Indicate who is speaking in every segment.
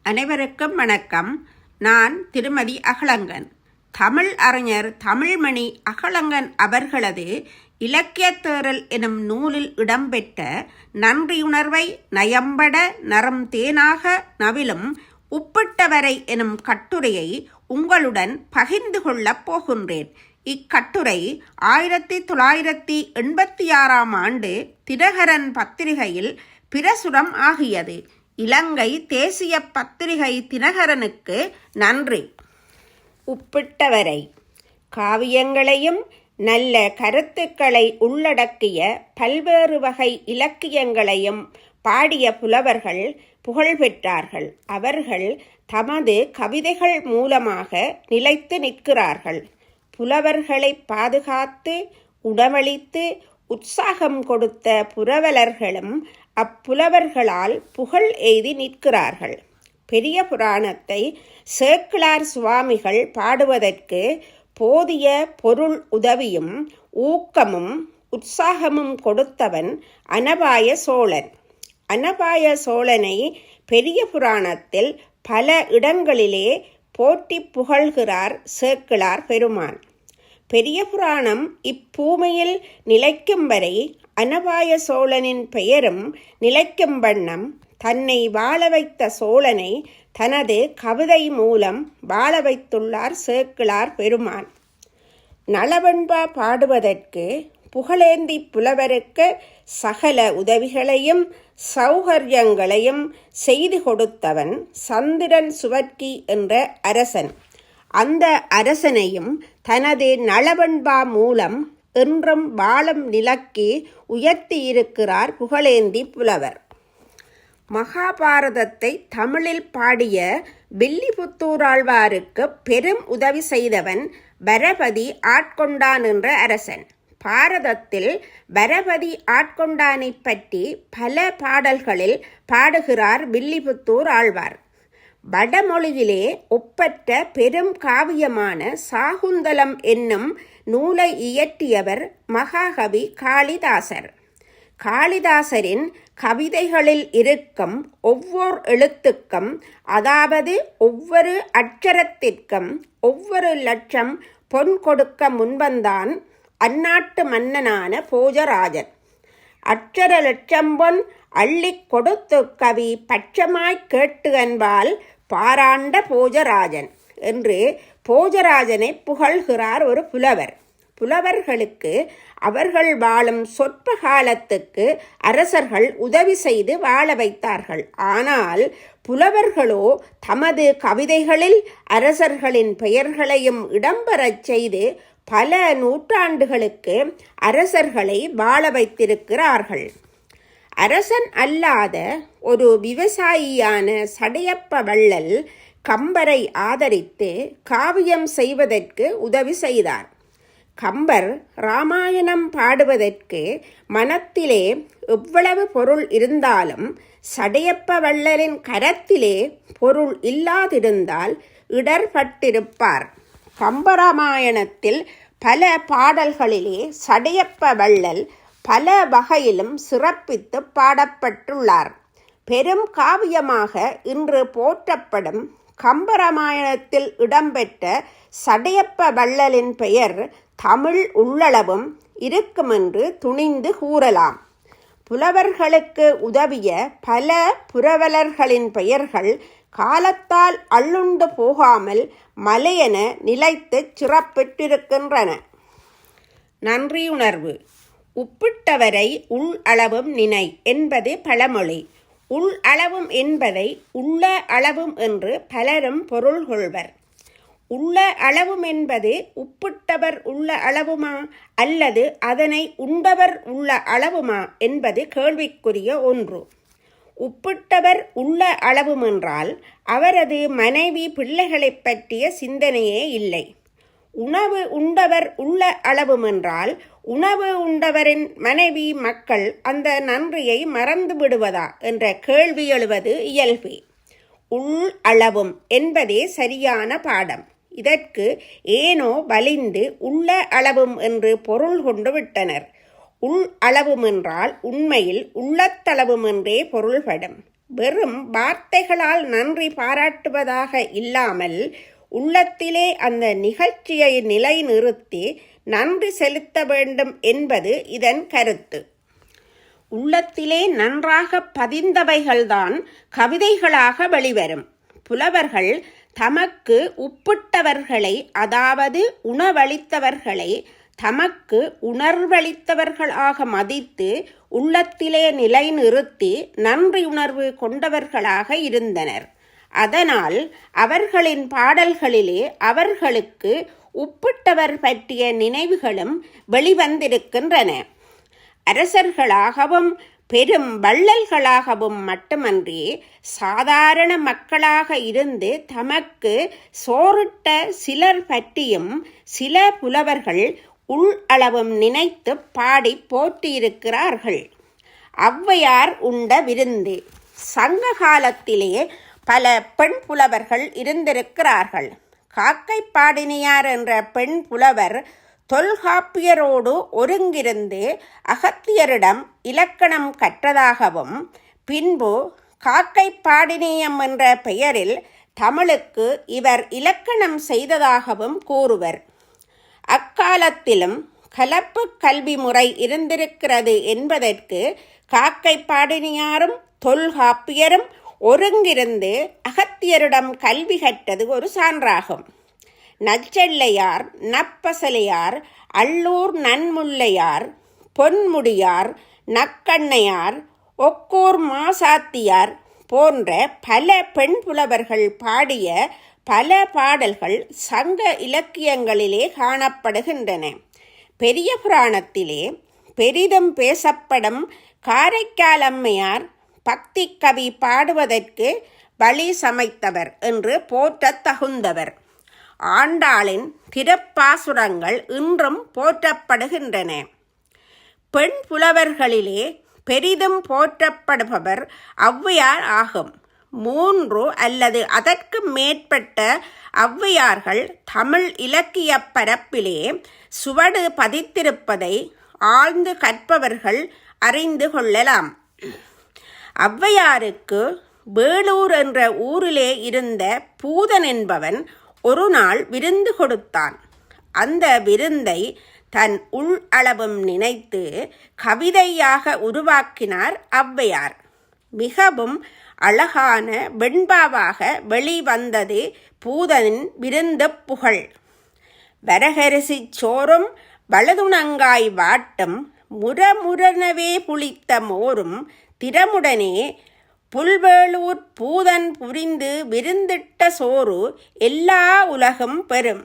Speaker 1: அனைவருக்கும் வணக்கம். நான் திருமதி அகலங்கன். தமிழ் அறிஞர் தமிழ்மணி அகலங்கன் அவர்களது இலக்கியத்தேறல் எனும் நூலில் இடம்பெற்ற நன்றியுணர்வை நயம்பட நரம் தேனாக நவிலும் உப்பிட்டவரை எனும் கட்டுரையை உங்களுடன் பகிர்ந்து கொள்ளப் போகின்றேன். இக்கட்டுரை 1986 ஆண்டு தினகரன் பத்திரிகையில் பிரசுரம் ஆகியது. இலங்கை தேசிய பத்திரிகை தினகரனுக்கு நன்றி. உப்பிட்டவரை காவியங்களையும் நல்ல கருத்துக்களை உள்ளடக்கிய பல்வேறு வகை இலக்கியங்களையும் பாடிய புலவர்கள் புகழ்பெற்றார்கள். அவர்கள் தமது கவிதைகள் மூலமாக நிலைத்து நிற்கிறார்கள். புலவர்களை பாதுகாத்து உணவளித்து உற்சாகம் கொடுத்த புரவலர்களும் அப்புலவர்களால் புகழ் எய்தி நிற்கிறார்கள். பெரிய புராணத்தை சேக்கிழார் சுவாமிகள் பாடுவதற்கு போதிய பொருள் உதவியும் ஊக்கமும் உற்சாகமும் கொடுத்தவன் அனபாய சோழன். அனபாய சோழனை பெரிய புராணத்தில் பல இடங்களிலே போற்றி புகழ்கிறார் சேக்கிழார் பெருமான். பெரிய புராணம் இப்பூமியில் நிலைக்கும் வரை அனபாய சோழனின் பெயரும் நிலைக்கும் வண்ணம் தன்னை வாழ வைத்த சோழனை தனது கவிதை மூலம் வாழ வைத்துள்ளார் சேக்கிழார் பெருமான். நலவெண்பா பாடுவதற்கு புகழேந்தி புலவருக்கு சகல உதவிகளையும் சௌகரியங்களையும் செய்து கொடுத்தவன் சந்திரன் சுவர்க்கி என்ற அரசன். அந்த அரசனையும் தனது நலவெண்பா மூலம் என்றும் வாழும் நிலக்கி உயர்த்தியிருக்கிறார் புகழேந்தி புலவர். மகாபாரதத்தை தமிழில் பாடிய வில்லிபுத்தூராழ்வாருக்கு பெரும் உதவி செய்தவன் பரபதி ஆட்கொண்டான் என்ற அரசன். பாரதத்தில் பரபதி ஆட்கொண்டானை பற்றி பல பாடல்களில் பாடுகிறார் வில்லிபுத்தூர் ஆழ்வார். வடமொழியிலே ஒப்பற்ற பெரும் காவியமான சாகுந்தலம் என்னும் நூலை இயற்றியவர் மகாகவி காளிதாசர். காளிதாசரின் கவிதைகளில் இருக்கும் ஒவ்வொரு எழுத்துக்கும், அதாவது ஒவ்வொரு அட்சரத்திற்கும் ஒவ்வொரு லட்சம் பொன் கொடுக்க முன்வந்தான் அந்நாட்டு மன்னனான போஜராஜன். அட்சர லட்சம் பொன் அள்ளி கொடுத்து கவி பட்சமாய்க் கேட்டு அன்பால் பாராண்ட போஜராஜன் என்று போஜராஜனை புகழ்கிறார் ஒரு புலவர். புலவர்களுக்கு அவர்கள் வாழும் சொற்ப காலத்துக்கு அரசர்கள் உதவி செய்து வாழ வைத்தார்கள். ஆனால் புலவர்களோ தமது கவிதைகளில் அரசர்களின் பெயர்களையும் இடம்பெறச் செய்து பல நூற்றாண்டுகளுக்கு அரசர்களை வாழ வைத்திருக்கிறார்கள். அரசன் அல்லாத ஒரு விவசாயியான சடையப்ப வள்ளல் கம்பரை ஆதரித்து காவியம் செய்வதற்கு உதவி செய்தார். கம்பர் இராமாயணம் பாடுவதற்கு மனத்திலே எவ்வளவு பொருள் இருந்தாலும் சடையப்ப வள்ளலின் கரத்திலே பொருள் இல்லாதிருந்தால் இடர்பட்டிருப்பார். கம்பராமாயணத்தில் பல பாடல்களிலே சடையப்ப வள்ளல் பல வகையிலும் சிறப்பித்து பாடப்பட்டுள்ளார். பெரும் காவியமாக இன்று போற்றப்படும் கம்பராமாயணத்தில் இடம்பெற்ற சடையப்ப வள்ளலின் பெயர் தமிழ் உள்ளளவும் இருக்குமென்று துணிந்து கூறலாம். புலவர்களுக்கு உதவிய பல புரவலர்களின் பெயர்கள் காலத்தால் அள்ளுண்டு போகாமல் மலையென நிலைத்து சிறப்பெற்றிருக்கின்றன. நன்றியுணர்வு. உப்பிட்டவரை உள் அளவும் நினை என்பது பழமொழி. உள் அளவும் என்பதை உள்ள அளவும் என்று பலரும் பொருள் கொள்வர். உள்ள அளவும் என்பது உப்பிட்டவர் உள்ள அளவுமா அல்லது அதனை உண்டவர் உள்ள அளவுமா என்பது கேள்விக்குரிய ஒன்று. உப்பிட்டவர் உள்ள அளவும் என்றால் அவரது மனைவி பிள்ளைகளை பற்றிய சிந்தனையே இல்லை. உணவு உண்டவர் உள்ள அளவும் என்றால் உணவு உண்டவரின் மனைவி மக்கள் அந்த நன்றியை மறந்து விடுவதா என்ற கேள்வி எழுவது இயல்பே. உள் அளவும் என்பதே சரியான பாடம். இதற்கு ஏனோ வலிந்து உள்ள அளவும் என்று பொருள் கொண்டு விட்டனர். உள் அளவும் என்றால் உண்மையில் உள்ளத்தளவும் என்றே பொருள்படும். வெறும் வார்த்தைகளால் நன்றி பாராட்டுவதாக இல்லாமல் உள்ளத்திலே அந்த நிகழ்ச்சியை நிலைநிறுத்தி நன்றி செலுத்த வேண்டும் என்பது இதன் கருத்து. உள்ளத்திலே நன்றாக பதிந்தவைகள்தான் கவிதைகளாக வெளிவரும். புலவர்கள் தமக்கு உப்பிட்டவர்களை, அதாவது உணவளித்தவர்களை, தமக்கு உணர்வளித்தவர்களாக மதித்து உள்ளத்திலே நிலைநிறுத்தி நன்றியுணர்வு கொண்டவர்களாக இருந்தனர். அதனால் அவர்களின் பாடல்களிலே அவர்களுக்கு உப்பிட்டவர் பற்றிய நினைவுகளும் வெளிவந்திருக்கின்றன. அரசர்களாகவும் பெரும் வள்ளல்களாகவும் மட்டுமன்றி சாதாரண மக்களாக இருந்து தமக்கு சோறிட்ட சிலர் பற்றியும் சில புலவர்கள் உள்ளளவும் நினைத்து பாடி போற்றியிருக்கிறார்கள். ஔவையார் உண்ட விருந்து. சங்க காலத்திலே பல பெண் புலவர்கள் இருந்திருக்கிறார்கள். காக்கைப்பாடினியார் என்ற பெண் புலவர் தொல்காப்பியரோடு ஒருங்கிருந்து அகத்தியரிடம் இலக்கணம் கற்றதாகவும் பின்பு காக்கைப்பாடினியம் என்ற பெயரில் தமிழுக்கு இவர் இலக்கணம் செய்ததாகவும் கூறுவர். அக்காலத்திலும் கலப்பு கல்வி முறை இருந்திருக்கிறது என்பதற்கு காக்கைப்பாடினியாரும் தொல்காப்பியரும் ஒருங்கிருந்து அகத்தியரிடம் கல்வி கற்றது ஒரு சான்றாகும். நச்செல்லையார், நப்பசலையார், அள்ளூர் நன்முல்லையார், பொன்முடியார், நக்கண்ணையார், ஒக்கூர் மாசாத்தியார் போன்ற பல பெண் புலவர்கள் பாடிய பல பாடல்கள் சங்க இலக்கியங்களிலே காணப்படுகின்றன. பெரிய புராணத்திலே பெரிதும் பேசப்படும் காரைக்கால் அம்மையார் பக்தி கவி பாடுவதற்கு வழி சமைத்தவர் என்று போற்றத் தகுந்தவர். ஆண்டாளின் திருப்பாசுரங்கள் இன்றும் போற்றப்படுகின்றன. பெண் புலவர்களிலே பெரிதும் போற்றப்படுபவர் ஔவையார் ஆகும். 3 அல்லது அதற்கு மேற்பட்ட ஔவையார்கள் தமிழ் இலக்கிய பரப்பிலே சுவடு பதித்திருப்பதை ஆழ்ந்து கற்பவர்கள் அறிந்து கொள்ளலாம். ஔவையாருக்கு வேளூர் என்ற ஊரிலே இருந்த பூதன் என்பவன் ஒரு நாள் விருந்து கொடுத்தான். அந்த விருந்தை தன் உள்ளளவும் நினைத்து கவிதையாக உருவாக்கினார் ஔவையார். மிகவும் அழகான வெண்பாவாக வெளிவந்தது பூதனின் விருந்து புகழ். வரகரிசி சோறும் வலதுணங்காய் வாட்டும் முரமுரனவே புளித்த மோரும் திறமுடனே புல்வேளூர் பூதன் புரிந்து விருந்திட்ட சோறு எல்லா உலகும் பெறும்.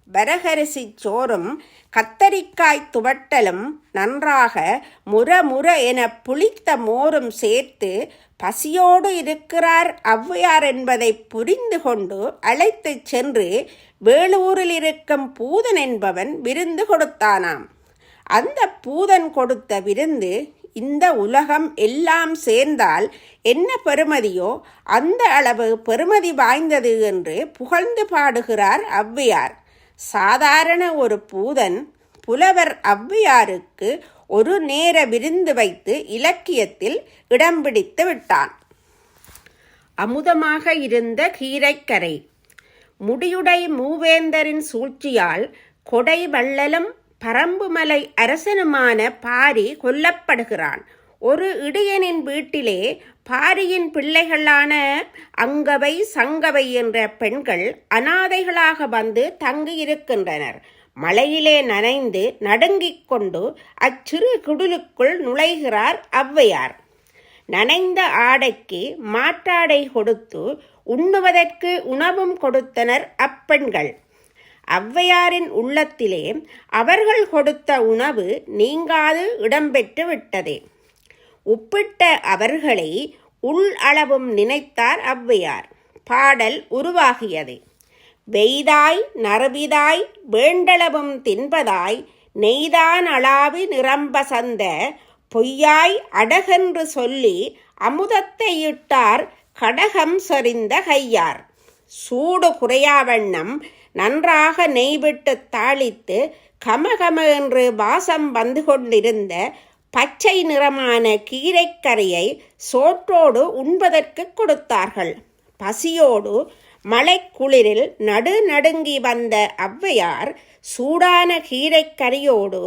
Speaker 1: வரகரிசி சோறும் கத்தரிக்காய் துவட்டலும் நன்றாக முரமுர என புளித்த மோரும் சேர்த்து பசியோடு இருக்கிறார் ஔவையார் என்பதை புரிந்து கொண்டு அழைத்து சென்று வேளூரில் இருக்கும் பூதன் என்பவன் விருந்து கொடுத்தானாம். அந்த பூதன் கொடுத்த விருந்து இந்த உலகம் எல்லாம் சேர்ந்தால் என்ன பெறுமதியோ அந்த அளவு பெறுமதி வாய்ந்தது என்று புகழ்ந்து பாடுகிறார் ஔவையார். சாதாரண ஒரு பூதன் புலவர் ஔவையாருக்கு ஒரு நேர விருந்து வைத்து இலக்கியத்தில் இடம் பிடித்து விட்டான். அமுதமாக இருந்த கீரைக்கரை. முடியுடை மூவேந்தரின் சூழ்ச்சியால் கொடை வள்ளலும் பரம்புமலை அரசனுமான பாரி கொல்லப்படுகிறான். ஒரு இடையனின் வீட்டிலே பாரியின் பிள்ளைகளான அங்கவை சங்கவை என்ற பெண்கள் அனாதைகளாக வந்து தங்கியிருக்கின்றனர். மழையிலே நனைந்து நடுங்கிக் கொண்டு அச்சிறு குடிலுக்குள் நுழைகிறார் ஔவையார். நனைந்த ஆடைக்கு மாற்றாடை கொடுத்து உண்ணுவதற்கு உணவும் கொடுத்தனர் அப்பெண்கள். ஔவையாரின் உள்ளத்திலே அவர்கள் கொடுத்த உணவு நீங்காது இடம்பெற்று விட்டது. உப்பிட்ட அவர்களை உள்ளளவும் நினைத்தார் ஔவையார். பாடல் உருவாகியது. வெய்தாய் நறுவிதாய் வேண்டளவும் தின்பதாய் நெய்தான் அளாவி நிரம்ப சந்த பொய்யாய் அடகென்று சொல்லி அமுதத்தை இட்டார் கடகம் சொரிந்த கையார். சூடு குறையாவண்ணம் நன்றாக நெய்விட்டு தாளித்து கமகம என்று வாசம் வந்து கொண்டிருந்த பச்சை நிறமான கீரைக்கறியை சோற்றோடு உண்பதற்கு கொடுத்தார்கள். பசியோடு மழைக்குளிரில் நடுநடுங்கி வந்த ஔவையார் சூடான கீரைக்கறியோடு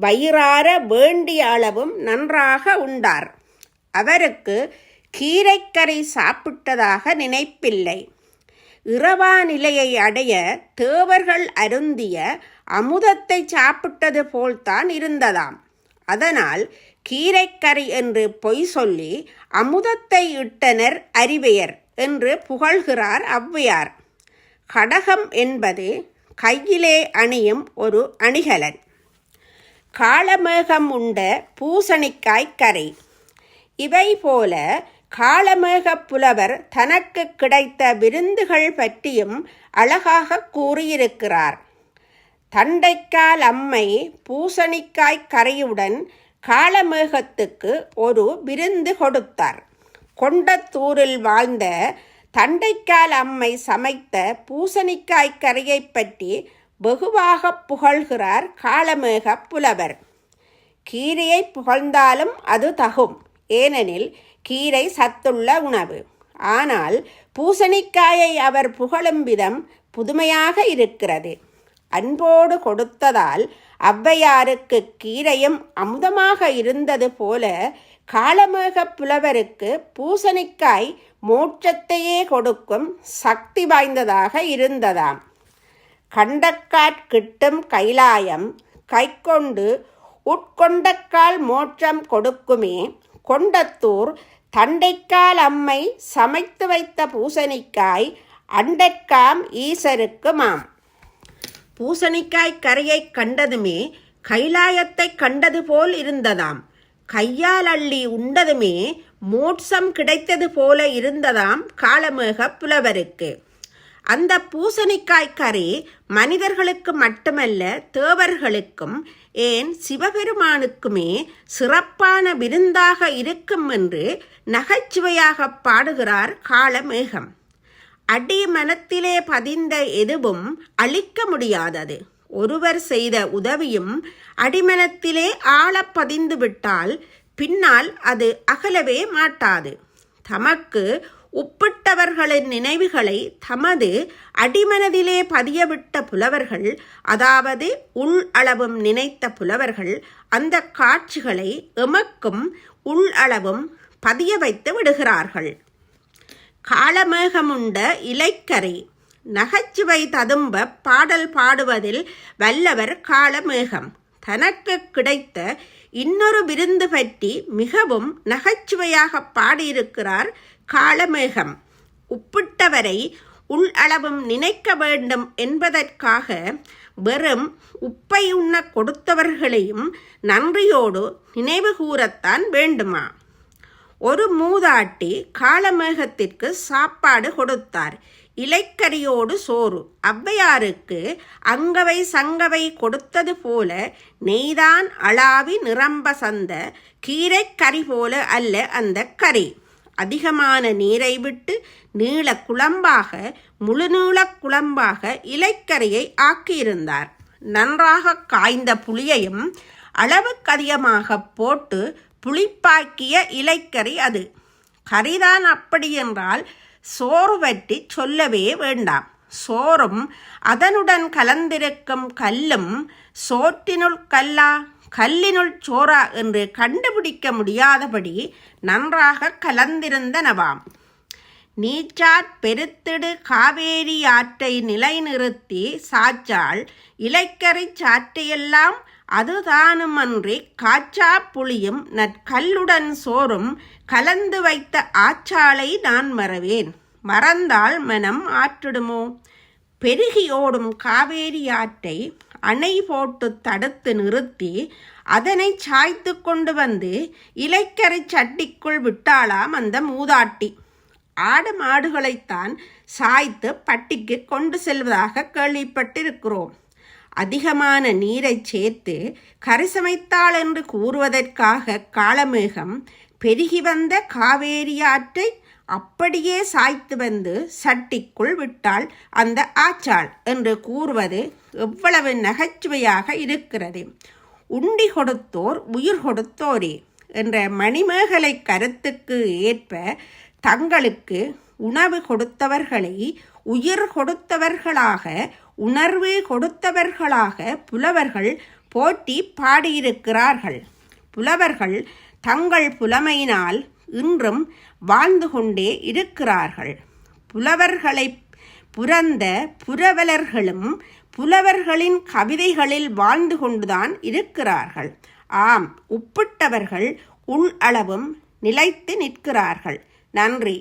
Speaker 1: வயிறார வேண்டிய அளவும் நன்றாக உண்டார். அவருக்கு கீரைக்கறி சாப்பிட்டதாக நினைப்பில்லை. இரவா நிலையை அடைய தேவர்கள் அருந்திய அமுதத்தை சாப்பிட்டது போல்தான் இருந்ததாம். அதனால் கீரைக்கறி என்று பொய் சொல்லி அமுதத்தை இட்டனர் அறிவையர் என்று புகழ்கிறார் ஔவையார். கடகம் என்பது கையிலே அணியும் ஒரு அணிகலன். காளமேகம் உண்ட பூசணிக்காய் கறி. இவை போல காளமேகப் புலவர் தனக்கு கிடைத்த விருந்துகள் பற்றியும் அழகாக கூறியிருக்கிறார். தண்டைக்கால் அம்மை பூசணிக்காய் கறியுடன் காளமேகத்துக்கு ஒரு விருந்து கொடுத்தார். கொண்டத்தூரில் வாழ்ந்த தண்டைக்கால் அம்மை சமைத்த பூசணிக்காய் கறியை பற்றி வெகுவாக புகழ்கிறார் காளமேக புலவர். கீரையை புகழ்ந்தாலும் அது தகும், ஏனெனில் கீரை சத்துள்ள உணவு. ஆனால் பூசணிக்காயை அவர் புகழும் விதம் புதுமையாக இருக்கிறது. அன்போடு கொடுத்ததால் ஔவையாருக்கு கீரையும் அமுதமாக இருந்தது போல காளமேக புலவருக்கு பூசணிக்காய் மோட்சத்தையே கொடுக்கும் சக்தி வாய்ந்ததாக இருந்ததாம். கண்டக்காற் கிட்டும் கைலாயம் கைக்கொண்டு உட்கொண்டக்கால் மோட்சம் கொடுக்குமே. கொண்டத்தூர் தண்டைக்கால் அம்மை சமைத்து வைத்த பூசணிக்காய் அண்டற்காம் ஈசருக்குமாம். பூசணிக்காய் கரையை கண்டதுமே கைலாயத்தை கண்டது போல் இருந்ததாம். கையால் அள்ளி உண்டதுமே மோட்சம் கிடைத்தது போல இருந்ததாம் காளமேக புலவருக்கு. அந்த பூசணிக்காய் கறி மனிதர்களுக்கு மட்டுமல்ல, தேவர்களுக்கும் ஏன் சிவபெருமானுக்குமே சிறப்பான விருந்தாக இருக்கும் என்று நகைச்சுவையாக பாடுகிறார் காளமேகம். அடி மனத்திலே பதிந்த எதுவும் அழிக்க முடியாதது. ஒருவர் செய்த உதவியும் அடிமனத்திலே ஆழ பதிந்து விட்டால் பின்னால் அது அகலவே மாட்டாது. தமக்கு உப்பிட்டவர்களின் நினைவுகளை தமது அடிமனதிலே பதியவிட்ட புலவர்கள், அதாவது உள் அளவும் நினைத்த புலவர்கள், அந்த காட்சிகளை எமக்கும் உள் அளவும் பதிய வைத்து விடுகிறார்கள். காளமேகமுண்ட இலைக்கறி. நகைச்சுவை ததும்ப பாடல் பாடுவதில் வல்லவர் காளமேகம். தனக்கு கிடைத்த இன்னொரு விருந்து பற்றி மிகவும் நகைச்சுவையாக பாடியிருக்கிறார் காளமேகம். உப்பிட்டவரை உள் அளவும் நினைக்க வேண்டும் என்பதற்காக வெறும் உப்பை உண்ண கொடுத்தவர்களையும் நன்றியோடு நினைவு கூறத்தான் வேண்டுமா? ஒரு மூதாட்டி காளமேகத்திற்கு சாப்பாடு கொடுத்தார். இலைக்கறியோடு சோறு. ஔவையாருக்கு அங்கவை சங்கவை கொடுத்தது போல நெய்தான் அளாவி நிரம்ப சந்த கீரைக்கறி போல அல்ல அந்த கறி. அதிகமான நீரை விட்டு நீள குழம்பாக, முழுநீள குழம்பாக இலைக்கறியை ஆக்கியிருந்தார். நன்றாக காய்ந்த புளியையும் அளவுக்கு அதிகமாக போட்டு புளிப்பாக்கிய இலைக்கறி அது. கறிதான் அப்படி என்றால் சோறு பற்றி சொல்லவே வேண்டாம். சோறும் அதனுடன் கலந்திருக்கும் கல்லும் சோற்றினுள் கல்லா கல்லினுள் சோறா என்று கண்டுபிடிக்க முடியாதபடி நன்றாக கலந்திருந்தனவாம். நீச்சாற் பெருத்திடு காவேரி ஆற்றை நிலைநிறுத்தி சாச்சாள் இலைக்கறி சாற்றையெல்லாம் அதுதானுமன்றி காச்சா புளியும் நற்கல்லுடன் சோறும் கலந்து வைத்த ஆச்சாளை நான் மறவேன். மறந்தால் மனம் ஆற்றிடுமோ? பெருகி ஓடும் காவேரி ஆற்றை அணை போட்டு தடுத்து நிறுத்தி அதனை சாய்த்து கொண்டு வந்து இலைக்கறி சட்டிக்குள் விட்டாளாம் அந்த மூதாட்டி. ஆடு மாடுகளைத்தான் சாய்த்து பட்டிக்கு கொண்டு செல்வதாக கேள்விப்பட்டிருக்கிறோம். அதிகமான நீரை சேர்த்து கறி சமைத்தாள் என்று கூறுவதற்காக காளமேகம் பெருகி வந்த காவேரி ஆற்றை அப்படியே சாய்த்து வந்து சட்டிக்குள் விட்டாள் அந்த ஆச்சாள் என்று கூறுவது எவ்வளவு நகைச்சுவையாக இருக்கிறது. உண்டி கொடுத்தோர் உயிர் கொடுத்தோரே என்ற மணிமேகலை கருத்துக்கு ஏற்ப தங்களுக்கு உணவு கொடுத்தவர்களை உயிர் கொடுத்தவர்களாக உணர்வு கொடுத்தவர்களாக புலவர்கள் போற்றி பாடியிருக்கிறார்கள். புலவர்கள் தங்கள் புலமையினால் இன்றும் வாழ்ந்து கொண்டே இருக்கிறார்கள். புலவர்களை புரந்த புரவலர்களும் புலவர்களின் கவிதைகளில் வாழ்ந்து கொண்டுதான் இருக்கிறார்கள். ஆம், உப்பிட்டவர்கள் உள் அளவும் நிலைத்து நிற்கிறார்கள். நன்றி.